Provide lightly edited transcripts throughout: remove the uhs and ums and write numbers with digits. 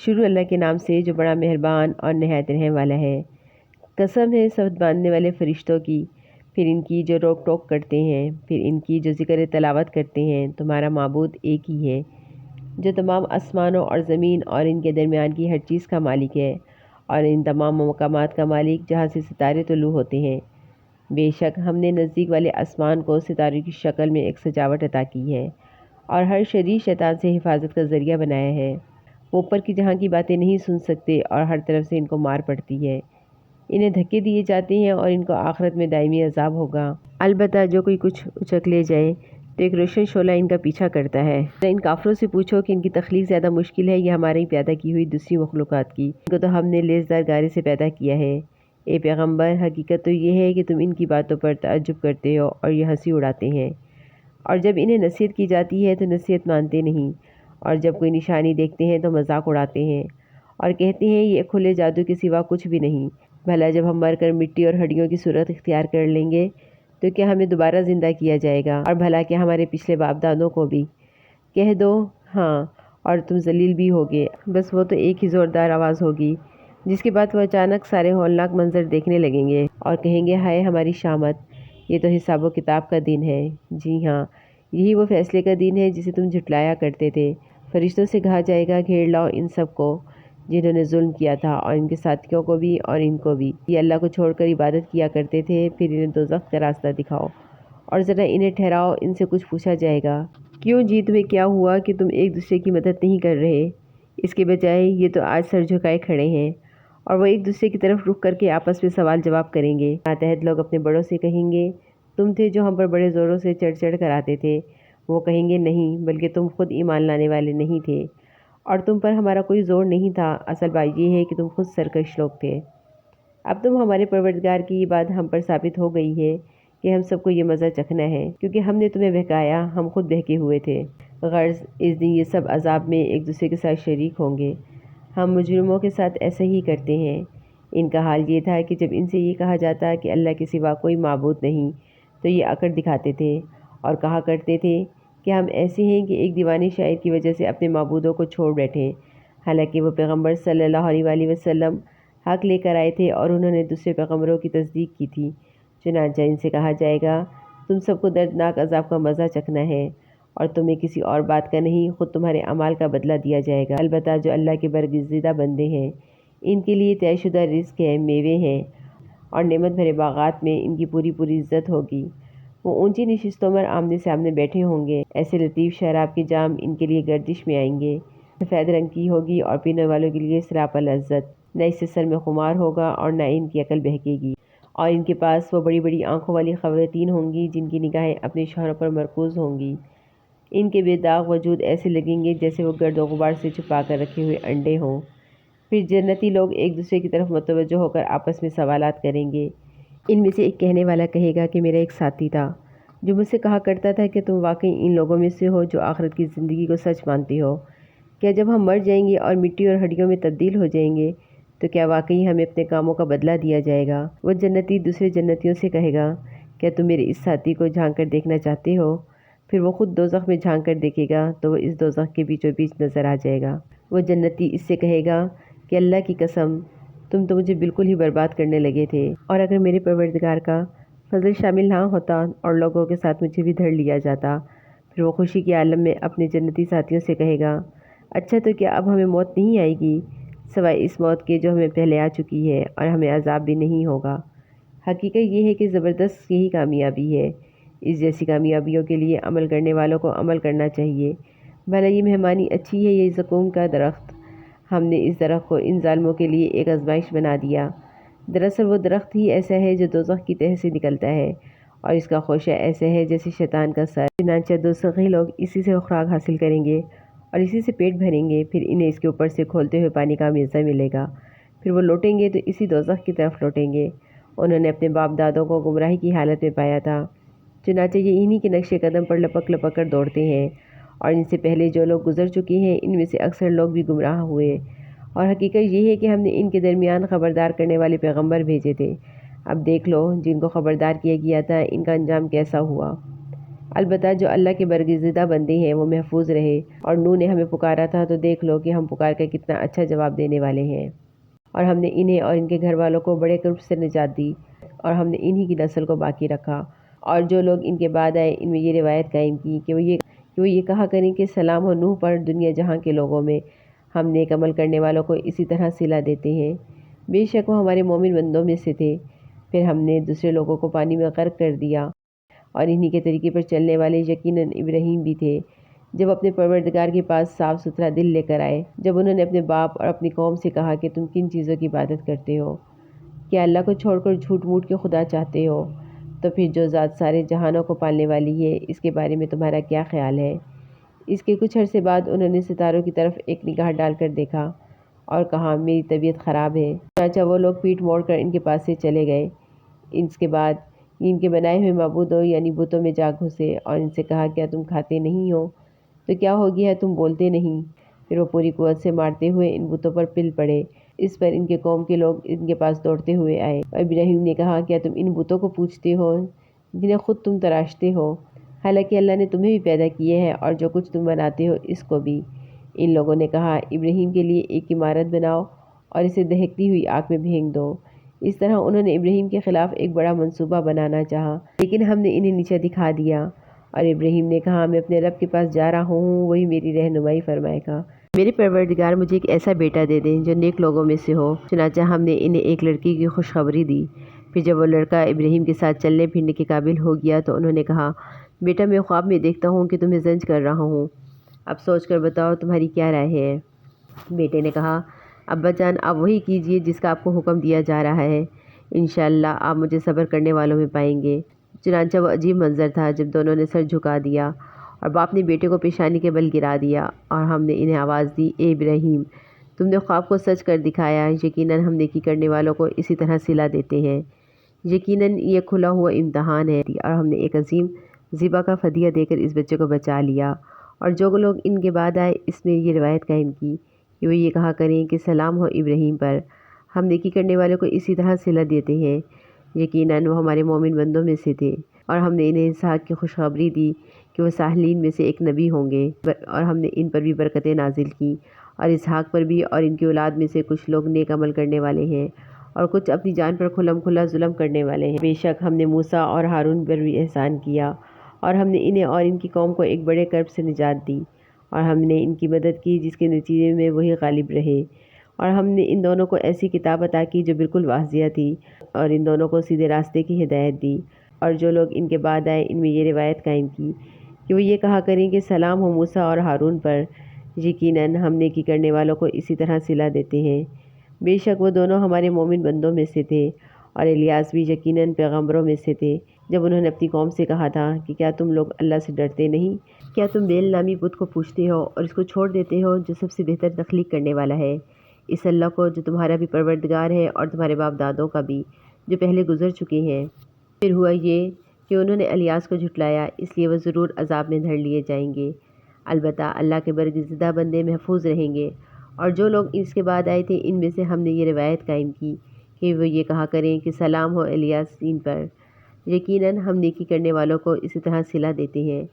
شروع اللہ کے نام سے جو بڑا مہربان اور نہایت رحم والا ہے۔ قسم ہے صفت باندھنے والے فرشتوں کی، پھر ان کی جو روک ٹوک کرتے ہیں، پھر ان کی جو ذکر تلاوت کرتے ہیں، تمہارا معبود ایک ہی ہے جو تمام آسمانوں اور زمین اور ان کے درمیان کی ہر چیز کا مالک ہے، اور ان تمام مقامات کا مالک جہاں سے ستارے طلوع ہوتے ہیں۔ بے شک ہم نے نزدیک والے آسمان کو ستاروں کی شکل میں ایک سجاوٹ عطا کی ہے، اور ہر شریر شیطان سے حفاظت کا ذریعہ بنایا ہے۔ وہ اوپر کی جہاں کی باتیں نہیں سن سکتے، اور ہر طرف سے ان کو مار پڑتی ہے۔ انہیں دھکے دیے جاتے ہیں اور ان کو آخرت میں دائمی عذاب ہوگا۔ البتہ جو کوئی کچھ اچک لے جائے تو ایک روشن شعلہ ان کا پیچھا کرتا ہے۔ ان کافروں سے پوچھو کہ ان کی تخلیق زیادہ مشکل ہے یا ہمارے ہی پیدا کی ہوئی دوسری مخلوقات کی؟ ان کو تو ہم نے لیزدار گارے سے پیدا کیا ہے۔ اے پیغمبر، حقیقت تو یہ ہے کہ تم ان کی باتوں پر تعجب کرتے ہو اور یہ ہنسی اڑاتے ہیں، اور جب انہیں نصیحت کی جاتی ہے تو نصیحت مانتے نہیں، اور جب کوئی نشانی دیکھتے ہیں تو مذاق اڑاتے ہیں اور کہتے ہیں یہ کھلے جادو کے سوا کچھ بھی نہیں۔ بھلا جب ہم مر کر مٹی اور ہڈیوں کی صورت اختیار کر لیں گے تو کیا ہمیں دوبارہ زندہ کیا جائے گا؟ اور بھلا کیا ہمارے پچھلے باپ دادوں کو بھی؟ کہہ دو ہاں، اور تم ذلیل بھی ہوگے۔ بس وہ تو ایک ہی زوردار آواز ہوگی، جس کے بعد وہ اچانک سارے ہولناک منظر دیکھنے لگیں گے اور کہیں گے ہائے ہماری شامت، یہ تو حساب و کتاب کا دن ہے۔ جی ہاں، یہی وہ فیصلے کا دن ہے جسے تم جھٹلایا کرتے تھے۔ فرشتوں سے کہا جائے گا گھیر لاؤ ان سب کو جنہوں نے ظلم کیا تھا، اور ان کے ساتھیوں کو بھی اور ان کو بھی۔ یہ اللہ کو چھوڑ کر عبادت کیا کرتے تھے، پھر انہیں دوزخ کا راستہ دکھاؤ اور ذرا انہیں ٹھہراؤ، ان سے کچھ پوچھا جائے گا۔ کیوں جی تمہیں کیا ہوا کہ تم ایک دوسرے کی مدد نہیں کر رہے؟ اس کے بجائے یہ تو آج سر جھکائے کھڑے ہیں، اور وہ ایک دوسرے کی طرف رخ کر کے آپس میں سوال جواب کریں گے۔ ماتحت لوگ اپنے بڑوں سے کہیں گے تم تھے جو ہم پر بڑے زوروں سے چڑھ چڑھ کر آتے تھے۔ وہ کہیں گے نہیں، بلکہ تم خود ایمان لانے والے نہیں تھے، اور تم پر ہمارا کوئی زور نہیں تھا، اصل بات یہ ہے کہ تم خود سرکش لوگ تھے۔ اب تم ہمارے پروردگار کی یہ بات ہم پر ثابت ہو گئی ہے کہ ہم سب کو یہ مزہ چکھنا ہے، کیونکہ ہم نے تمہیں بہکایا، ہم خود بہکے ہوئے تھے۔ غرض اس دن یہ سب عذاب میں ایک دوسرے کے ساتھ شریک ہوں گے۔ ہم مجرموں کے ساتھ ایسا ہی کرتے ہیں۔ ان کا حال یہ تھا کہ جب ان سے یہ کہا جاتا کہ اللہ کے سوا کوئی معبود نہیں تو یہ اکڑ دکھاتے تھے اور کہا کرتے تھے کہ ہم ایسے ہیں کہ ایک دیوانے شاعر کی وجہ سے اپنے معبودوں کو چھوڑ بیٹھیں، حالانکہ وہ پیغمبر صلی اللہ علیہ وسلم حق لے کر آئے تھے اور انہوں نے دوسرے پیغمبروں کی تصدیق کی تھی۔ چنانچہ ان سے کہا جائے گا تم سب کو دردناک عذاب کا مزہ چکھنا ہے، اور تمہیں کسی اور بات کا نہیں، خود تمہارے اعمال کا بدلہ دیا جائے گا۔ البتہ جو اللہ کے برگزیدہ بندے ہیں ان کے لیے طے شدہ رزق ہے، میوے ہیں، اور نعمت بھرے باغات میں ان کی پوری پوری عزت ہوگی۔ وہ اونچی نشستوں پر آمنے سامنے بیٹھے ہوں گے، ایسے لطیف شراب کے جام ان کے لیے گردش میں آئیں گے، سفید رنگ کی ہوگی اور پینے والوں کے لیے سراپا لذت۔ نہ اس سے سر میں خمار ہوگا اور نہ ان کی عقل بہکے گی، اور ان کے پاس وہ بڑی بڑی آنکھوں والی خواتین ہوں گی جن کی نگاہیں اپنے شوہروں پر مرکوز ہوں گی۔ ان کے بے داغ وجود ایسے لگیں گے جیسے وہ گرد و غبار سے چھپا کر رکھے ہوئے انڈے ہوں۔ پھر جنتی لوگ ایک دوسرے کی طرف متوجہ ہو کر آپس میں سوالات کریں گے۔ ان میں سے ایک کہنے والا کہے گا کہ میرا ایک ساتھی تھا جو مجھ سے کہا کرتا تھا کہ تم واقعی ان لوگوں میں سے ہو جو آخرت کی زندگی کو سچ مانتے ہو۔ کیا جب ہم مر جائیں گے اور مٹی اور ہڈیوں میں تبدیل ہو جائیں گے تو کیا واقعی ہمیں اپنے کاموں کا بدلہ دیا جائے گا؟ وہ جنتی دوسرے جنتیوں سے کہے گا کیا تم میرے اس ساتھی کو جھانک کر دیکھنا چاہتے ہو؟ پھر وہ خود دوزخ میں جھانک کر دیکھے گا تو وہ اس دوزخ کے بیچوں بیچ نظر آ جائے گا۔ وہ جنتی اس سے کہے گا کہ اللہ کی قسم تم تو مجھے بالکل ہی برباد کرنے لگے تھے، اور اگر میرے پروردگار کا فضل شامل نہ ہوتا اور لوگوں کے ساتھ مجھے بھی دھر لیا جاتا۔ پھر وہ خوشی کے عالم میں اپنے جنتی ساتھیوں سے کہے گا اچھا تو کیا اب ہمیں موت نہیں آئے گی سوائے اس موت کے جو ہمیں پہلے آ چکی ہے، اور ہمیں عذاب بھی نہیں ہوگا۔ حقیقت یہ ہے کہ زبردست یہی کامیابی ہے۔ اس جیسی کامیابیوں کے لیے عمل کرنے والوں کو عمل کرنا چاہیے۔ بھلا یہ مہمانی اچھی ہے یہ زقوم کا درخت؟ ہم نے اس درخت کو ان ظالموں کے لیے ایک آزمائش بنا دیا۔ دراصل وہ درخت ہی ایسا ہے جو دوزخ کی تہہ سے نکلتا ہے، اور اس کا خوشہ ایسا ہے جیسے شیطان کا سر۔ چنانچہ دوزخی لوگ اسی سے خوراک حاصل کریں گے اور اسی سے پیٹ بھریں گے، پھر انہیں اس کے اوپر سے کھولتے ہوئے پانی کا میزہ ملے گا، پھر وہ لوٹیں گے تو اسی دوزخ کی طرف لوٹیں گے۔ انہوں نے اپنے باپ دادوں کو گمراہی کی حالت میں پایا تھا، چنانچہ یہ انہی کے نقش قدم پر لپک لپک کر دوڑتے ہیں، اور ان سے پہلے جو لوگ گزر چکے ہیں ان میں سے اکثر لوگ بھی گمراہ ہوئے۔ اور حقیقت یہ ہے کہ ہم نے ان کے درمیان خبردار کرنے والے پیغمبر بھیجے تھے۔ اب دیکھ لو جن کو خبردار کیا گیا تھا ان کا انجام کیسا ہوا۔ البتہ جو اللہ کے برگزیدہ بندے ہیں وہ محفوظ رہے، اور نوح نے ہمیں پکارا تھا تو دیکھ لو کہ ہم پکار کر کتنا اچھا جواب دینے والے ہیں، اور ہم نے انہیں اور ان کے گھر والوں کو بڑے کرب سے نجات دی، اور ہم نے انہی کی نسل کو باقی رکھا۔ اور جو لوگ ان کے بعد آئے ان میں یہ روایت قائم کی کہ وہ یہ کہا کریں کہ سلام ہو نوح پر، دنیا جہاں کے لوگوں میں ہم نیک عمل کرنے والوں کو اسی طرح صلہ دیتے ہیں، بے شک وہ ہمارے مومن بندوں میں سے تھے۔ پھر ہم نے دوسرے لوگوں کو پانی میں غرق کر دیا، اور انہی کے طریقے پر چلنے والے یقیناً ابراہیم بھی تھے، جب اپنے پروردگار کے پاس صاف ستھرا دل لے کر آئے، جب انہوں نے اپنے باپ اور اپنی قوم سے کہا کہ تم کن چیزوں کی عبادت کرتے ہو؟ کیا اللہ کو چھوڑ کر جھوٹ موٹ کے خدا چاہتے ہو؟ تو پھر جو ذات سارے جہانوں کو پالنے والی ہے، اس کے بارے میں تمہارا کیا خیال ہے؟ اس کے کچھ عرصے بعد انہوں نے ستاروں کی طرف ایک نگاہ ڈال کر دیکھا اور کہا میری طبیعت خراب ہے، چنانچہ وہ لوگ پیٹھ موڑ کر ان کے پاس سے چلے گئے۔ اس کے بعد ان کے بنائے ہوئے معبودوں یعنی بتوں میں جا گھسے اور ان سے کہا کیا تم کھاتے نہیں ہو؟ تو کیا ہو گیا ہے تم بولتے نہیں؟ پھر وہ پوری قوت سے مارتے ہوئے ان بتوں پر پل پڑے۔ اس پر ان کے قوم کے لوگ ان کے پاس دوڑتے ہوئے آئے، اور ابراہیم نے کہا کیا تم ان بتوں کو پوجتے ہو جنہیں خود تم تراشتے ہو، حالانکہ اللہ نے تمہیں بھی پیدا کیے ہے اور جو کچھ تم بناتے ہو اس کو بھی۔ ان لوگوں نے کہا ابراہیم کے لیے ایک عمارت بناؤ اور اسے دہکتی ہوئی آگ میں پھینک دو۔ اس طرح انہوں نے ابراہیم کے خلاف ایک بڑا منصوبہ بنانا چاہا، لیکن ہم نے انہیں نیچا دکھا دیا، اور ابراہیم نے کہا میں اپنے رب کے پاس جا رہا ہوں، وہی میری رہنمائی فرمائے گا۔ میرے پروردگار مجھے ایک ایسا بیٹا دے دیں جو نیک لوگوں میں سے ہو۔ چنانچہ ہم نے انہیں ایک لڑکی کی خوشخبری دی۔ پھر جب وہ لڑکا ابراہیم کے ساتھ چلنے پھرنے کے قابل ہو گیا تو انہوں نے کہا بیٹا میں خواب میں دیکھتا ہوں کہ تمہیں زنج کر رہا ہوں، اب سوچ کر بتاؤ تمہاری کیا رائے ہے؟ بیٹے نے کہا ابا جان آپ وہی کیجئے جس کا آپ کو حکم دیا جا رہا ہے، انشاءاللہ آپ مجھے صبر کرنے والوں میں پائیں گے۔ چنانچہ وہ عجیب منظر تھا جب دونوں نے سر جھکا دیا اور باپ نے بیٹے کو پیشانی کے بل گرا دیا، اور ہم نے انہیں آواز دی اے ابراہیم تم نے خواب کو سچ کر دکھایا، یقیناً ہم نیکی کرنے والوں کو اسی طرح صلہ دیتے ہیں، یقیناً یہ کھلا ہوا امتحان ہے، اور ہم نے ایک عظیم ذبح کا فدیہ دے کر اس بچے کو بچا لیا۔ اور جو لوگ ان کے بعد آئے اس میں یہ روایت قائم کی کہ وہ یہ کہا کریں کہ سلام ہو ابراہیم پر، ہم نیکی کرنے والوں کو اسی طرح صلہ دیتے ہیں، یقیناً وہ ہمارے مومن بندوں میں سے تھے۔ اور ہم نے انہیں اسحاق کی خوشخبری دی کہ وہ صالحین میں سے ایک نبی ہوں گے، اور ہم نے ان پر بھی برکتیں نازل کی، اور اسحاق پر بھی اور ان کی اولاد میں سے کچھ لوگ نیک عمل کرنے والے ہیں اور کچھ اپنی جان پر کھلم کھلا ظلم کرنے والے ہیں۔ بے شک ہم نے موسیٰ اور ہارون پر بھی احسان کیا، اور ہم نے انہیں اور ان کی قوم کو ایک بڑے کرب سے نجات دی، اور ہم نے ان کی مدد کی جس کے نتیجے میں وہی غالب رہے، اور ہم نے ان دونوں کو ایسی کتاب عطا کی جو بالکل واضح تھی، اور ان دونوں کو سیدھے راستے کی ہدایت دی۔ اور جو لوگ ان کے بعد آئے ان میں یہ روایت قائم کی کہ وہ یہ کہا کریں کہ سلام ہو موسیٰ اور ہارون پر، یقیناً ہم نیکی کرنے والوں کو اسی طرح صلہ دیتے ہیں، بے شک وہ دونوں ہمارے مومن بندوں میں سے تھے، اور الیاس بھی یقیناً پیغمبروں میں سے تھے۔ جب انہوں نے اپنی قوم سے کہا تھا کہ کیا تم لوگ اللہ سے ڈرتے نہیں؟ کیا تم بیل نامی بت کو پوجتے ہو اور اس کو چھوڑ دیتے ہو جو سب سے بہتر تخلیق کرنے والا ہے، اس اللہ کو جو تمہارا بھی پروردگار ہے اور تمہارے باپ دادوں کا بھی جو پہلے گزر چکے ہیں۔ پھر ہوا یہ کہ انہوں نے الیاس کو جھٹلایا، اس لیے وہ ضرور عذاب میں دھر لیے جائیں گے، البتہ اللہ کے برگزیدہ بندے محفوظ رہیں گے۔ اور جو لوگ اس کے بعد آئے تھے ان میں سے ہم نے یہ روایت قائم کی کہ وہ یہ کہا کریں کہ سلام ہو الیاسین پر، یقیناً ہم نیکی کرنے والوں کو اسی طرح صلہ دیتے ہیں،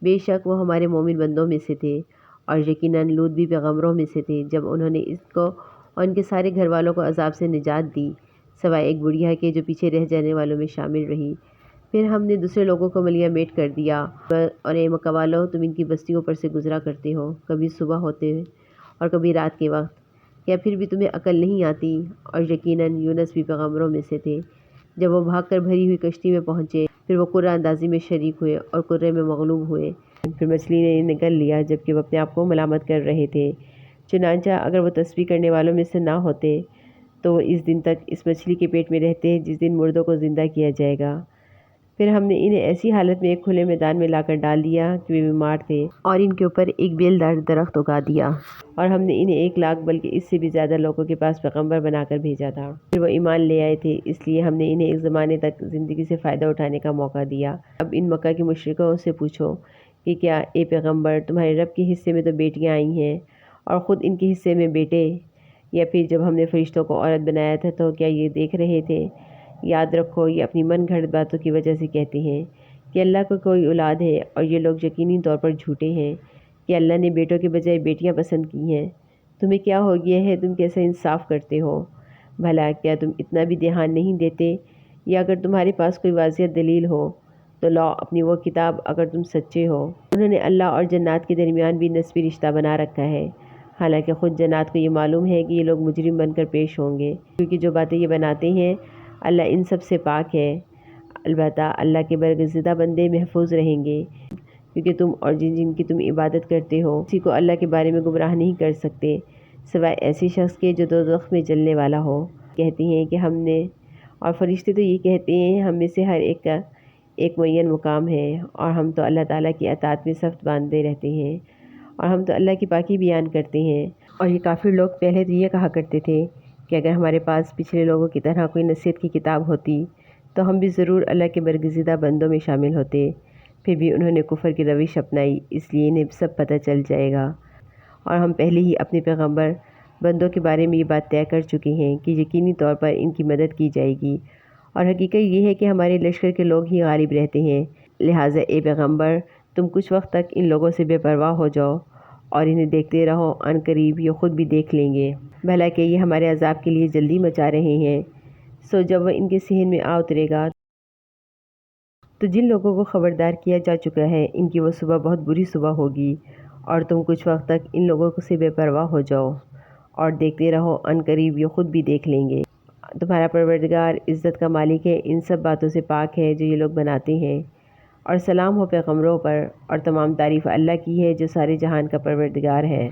بے شک وہ ہمارے مومن بندوں میں سے تھے۔ اور یقیناً لوط بھی پیغمبروں میں سے تھے جب انہوں نے اس کو اور ان کے سارے گھر والوں کو عذاب سے نجات دی، سوائے ایک بڑھیا کے جو پیچھے رہ جانے والوں میں شامل رہی۔ پھر ہم نے دوسرے لوگوں کو ملیہ میٹ کر دیا، اور اے مکہ والو تم ان کی بستیوں پر سے گزرا کرتے ہو، کبھی صبح ہوتے اور کبھی رات کے وقت، کیا پھر بھی تمہیں عقل نہیں آتی؟ اور یقیناً یونس بھی پیغمبروں میں سے تھے، جب وہ بھاگ کر بھری ہوئی کشتی میں پہنچے پھر وہ قرہ اندازی میں شریک ہوئے اور قرے میں مغلوب ہوئے، پھر مچھلی نے انہیں نگل لیا جبکہ وہ اپنے آپ کو ملامت کر رہے تھے۔ چنانچہ اگر وہ تسبیح کرنے والوں میں سے نہ ہوتے تو وہ اس دن تک اس مچھلی کے پیٹ میں رہتے جس دن مردوں کو زندہ کیا جائے گا۔ پھر ہم نے انہیں ایسی حالت میں ایک کھلے میدان میں لا کر ڈال دیا کہ وہ بیمار تھے، اور ان کے اوپر ایک بیلدار درخت اگا دیا، اور ہم نے انہیں 1,00,000 بلکہ اس سے بھی زیادہ لوگوں کے پاس پیغمبر بنا کر بھیجا تھا۔ پھر وہ ایمان لے آئے تھے، اس لیے ہم نے انہیں ایک زمانے تک زندگی سے فائدہ اٹھانے کا موقع دیا۔ اب ان مکہ کے مشرکوں سے پوچھو کہ کیا اے پیغمبر تمہارے رب کے حصے میں تو بیٹیاں آئی ہیں اور خود ان کے حصے میں بیٹے، یا پھر جب ہم نے فرشتوں کو عورت بنایا تھا تو کیا یہ دیکھ رہے تھے؟ یاد رکھو یہ اپنی من گھڑت باتوں کی وجہ سے کہتے ہیں کہ اللہ کو کوئی اولاد ہے اور یہ لوگ یقینی طور پر جھوٹے ہیں کہ اللہ نے بیٹوں کے بجائے بیٹیاں پسند کی ہیں۔ تمہیں کیا ہو گیا ہے، تم کیسا انصاف کرتے ہو؟ بھلا کیا تم اتنا بھی دھیان نہیں دیتے؟ یا اگر تمہارے پاس کوئی واضح دلیل ہو تو لاؤ اپنی وہ کتاب اگر تم سچے ہو۔ انہوں نے اللہ اور جنات کے درمیان بھی نسبی رشتہ بنا رکھا ہے، حالانکہ خود جنات کو یہ معلوم ہے کہ یہ لوگ مجرم بن کر پیش ہوں گے، کیونکہ جو باتیں یہ بناتے ہیں اللہ ان سب سے پاک ہے۔ البتہ اللہ کے برگزیدہ بندے محفوظ رہیں گے، کیونکہ تم اور جن کی تم عبادت کرتے ہو کسی کو اللہ کے بارے میں گمراہ نہیں کر سکتے سوائے ایسے شخص کے جو دوزخ میں جلنے والا ہو۔ کہتے ہیں کہ ہم نے، اور فرشتے تو یہ کہتے ہیں ہم میں سے ہر ایک کا ایک معین مقام ہے، اور ہم تو اللہ تعالیٰ کی اطاعت میں سخت باندھے رہتے ہیں، اور ہم تو اللہ کی پاکی بیان کرتے ہیں۔ اور یہ کافر لوگ پہلے تو یہ کہا کرتے تھے کہ اگر ہمارے پاس پچھلے لوگوں کی طرح کوئی نصیحت کی کتاب ہوتی تو ہم بھی ضرور اللہ کے برگزیدہ بندوں میں شامل ہوتے۔ پھر بھی انہوں نے کفر کی روش اپنائی، اس لیے انہیں سب پتہ چل جائے گا، اور ہم پہلے ہی اپنے پیغمبر بندوں کے بارے میں یہ بات طے کر چکے ہیں کہ یقینی طور پر ان کی مدد کی جائے گی، اور حقیقت یہ ہے کہ ہمارے لشکر کے لوگ ہی غالب رہتے ہیں۔ لہٰذا اے پیغمبر تم کچھ وقت تک ان لوگوں سے بے پرواہ ہو جاؤ اور انہیں دیکھتے رہو، عن قریب یہ خود بھی دیکھ لیں گے۔ بھلا کہ یہ ہمارے عذاب کے لیے جلدی مچا رہے ہیں، سو جب وہ ان کے صحن میں آ اترے گا تو جن لوگوں کو خبردار کیا جا چکا ہے ان کی وہ صبح بہت بری صبح ہوگی، اور تم کچھ وقت تک ان لوگوں سے بے پرواہ ہو جاؤ اور دیکھتے رہو، عن قریب یہ خود بھی دیکھ لیں گے۔ تمہارا پروردگار عزت کا مالک ہے، ان سب باتوں سے پاک ہے جو یہ لوگ بناتے ہیں، اور سلام ہو پیغمبروں پر، اور تمام تعریف اللہ کی ہے جو سارے جہان کا پروردگار ہے۔